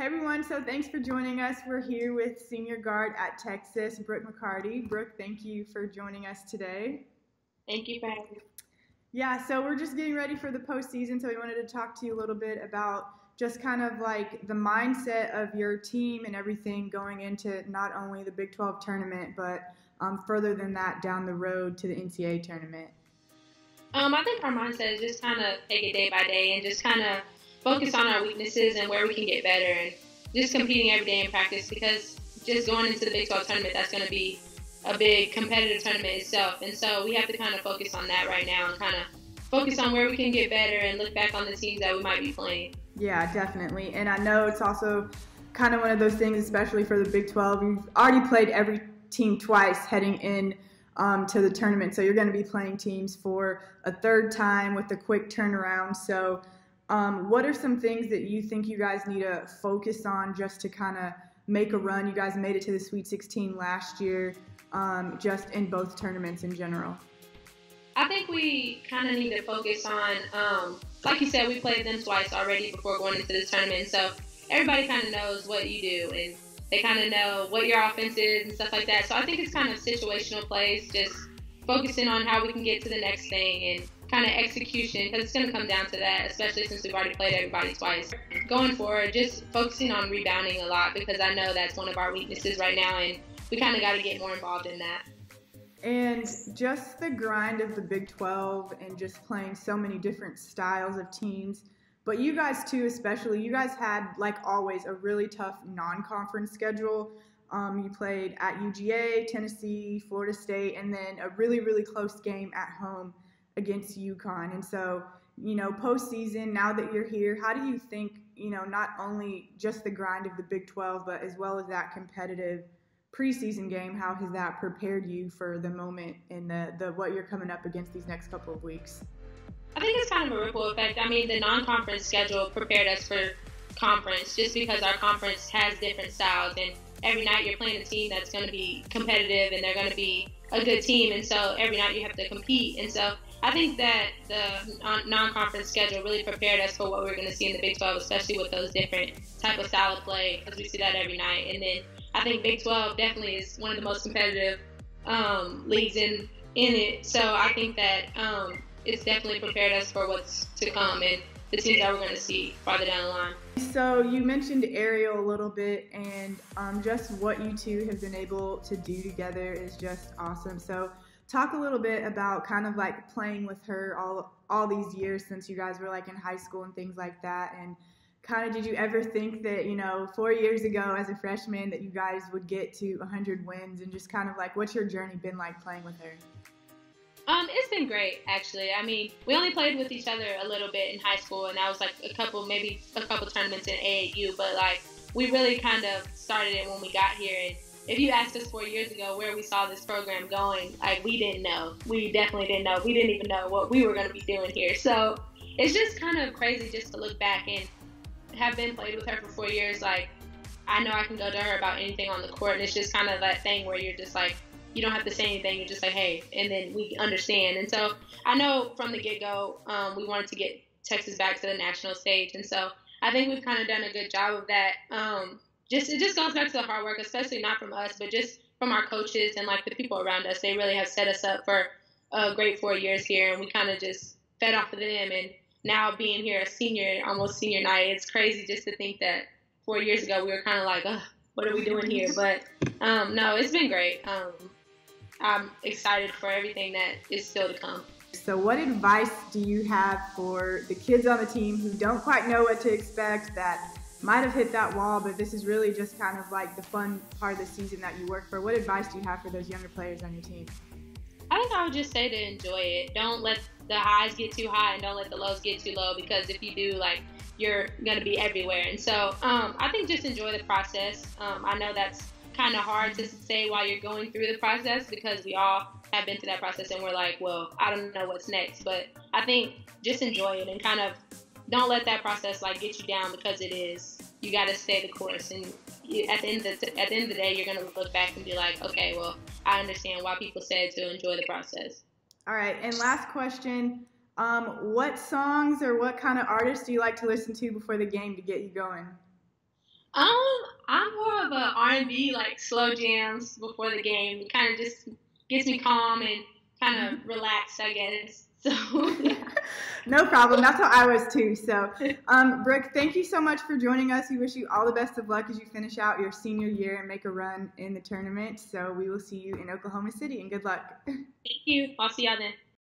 Hey everyone, so thanks for joining us. We're here with senior guard at Texas, Brooke McCarty. Brooke, thank you for joining us today. Thank you for having me. Yeah, so we're just getting ready for the postseason, so we wanted to talk to you a little bit about just kind of like the mindset of your team and everything going into not only the Big 12 tournament, but further than that down the road to the NCAA tournament. I think our mindset is just kind of take it day by day and just kind of focus on our weaknesses and where we can get better and just competing every day in practice because just going into the Big 12 tournament, that's going to be a big competitive tournament itself. And so we have to kind of focus on that right now and kind of focus on where we can get better and look back on the teams that we might be playing. Yeah, definitely. And I know it's also kind of one of those things, especially for the Big 12. You've already played every team twice heading in to the tournament. So you're going to be playing teams for a third time with a quick turnaround. So what are some things that you think you guys need to focus on just to kind of make a run? You guys made it to the Sweet 16 last year, just in both tournaments in general. I think we kind of need to focus on, like you said, we played them twice already before going into this tournament. So everybody kind of knows what you do and they kind of know what your offense is and stuff like that. So I think it's kind of situational plays, just focusing on how we can get to the next thing and kind of execution, because it's going to come down to that, especially since we've already played everybody twice. Going forward, just focusing on rebounding a lot because I know that's one of our weaknesses right now, and we kind of got to get more involved in that. And just the grind of the Big 12 and just playing so many different styles of teams. But you guys too, especially, you guys had, like always, a really tough non-conference schedule. You played at UGA, Tennessee, Florida State, and then a really, really close game at home against UConn. And so, postseason, now that you're here, how do you think, not only just the grind of the Big 12, but as well as that competitive preseason game, how has that prepared you for the moment and the what you're coming up against these next couple of weeks? I think it's kind of a ripple effect. I mean, the non-conference schedule prepared us for conference just because our conference has different styles, and every night you're playing a team that's going to be competitive and they're going to be a good team, and so every night you have to compete. And so I think that the non-conference schedule really prepared us for what we're going to see in the Big 12, especially with those different type of style of play, because we see that every night. And then I think Big 12 definitely is one of the most competitive leagues in it. So I think that it's definitely prepared us for what's to come and the teams that we're going to see farther down the line. So you mentioned Ariel a little bit, and just what you two have been able to do together is just awesome. So talk a little bit about kind of like playing with her all these years since you guys were like in high school and things like that. And kind of, did you ever think that, 4 years ago as a freshman that you guys would get to 100 wins, and just kind of like what's your journey been like playing with her? It's been great, actually. I mean, we only played with each other a little bit in high school, and that was like a couple tournaments in AAU, but like we really kind of started it when we got here. And if you asked us 4 years ago where we saw this program going, like we didn't know. We definitely didn't know. We didn't even know what we were going to be doing here. So it's just kind of crazy just to look back and have been played with her for 4 years. Like, I know I can go to her about anything on the court, and it's just kind of that thing where you're just like, you don't have to say anything. You're just like, hey, and then we understand. And so I know from the get-go, we wanted to get Texas back to the national stage. And so I think we've kind of done a good job of that. It just goes back to the hard work, especially not from us, but just from our coaches and like the people around us. They really have set us up for a great 4 years here, and we kind of just fed off of them. And now being here, almost senior night, it's crazy just to think that 4 years ago we were kind of like, what are we doing here? But no, it's been great. I'm excited for everything that is still to come. So what advice do you have for the kids on the team who don't quite know what to expect, that might have hit that wall, but this is really just kind of like the fun part of the season that you work for? What advice do you have for those younger players on your team? I think I would just say to enjoy it. Don't let the highs get too high and don't let the lows get too low, because if you do, like, you're going to be everywhere. And so I think just enjoy the process. I know that's kind of hard to say while you're going through the process, because we all have been through that process and we're like, well, I don't know what's next. But I think just enjoy it and kind of don't let that process like get you down, because it is. You got to stay the course, and at the end of the day, you're going to look back and be like, okay, well, I understand why people said to enjoy the process. All right, and last question. What songs or what kind of artists do you like to listen to before the game to get you going? R&B, like slow jams before the game. It kind of just gets me calm and kind of relaxed, I guess. So yeah. No problem. That's how I was too. So, Brooke, thank you so much for joining us. We wish you all the best of luck as you finish out your senior year and make a run in the tournament. So we will see you in Oklahoma City, and good luck. Thank you. I'll see y'all then.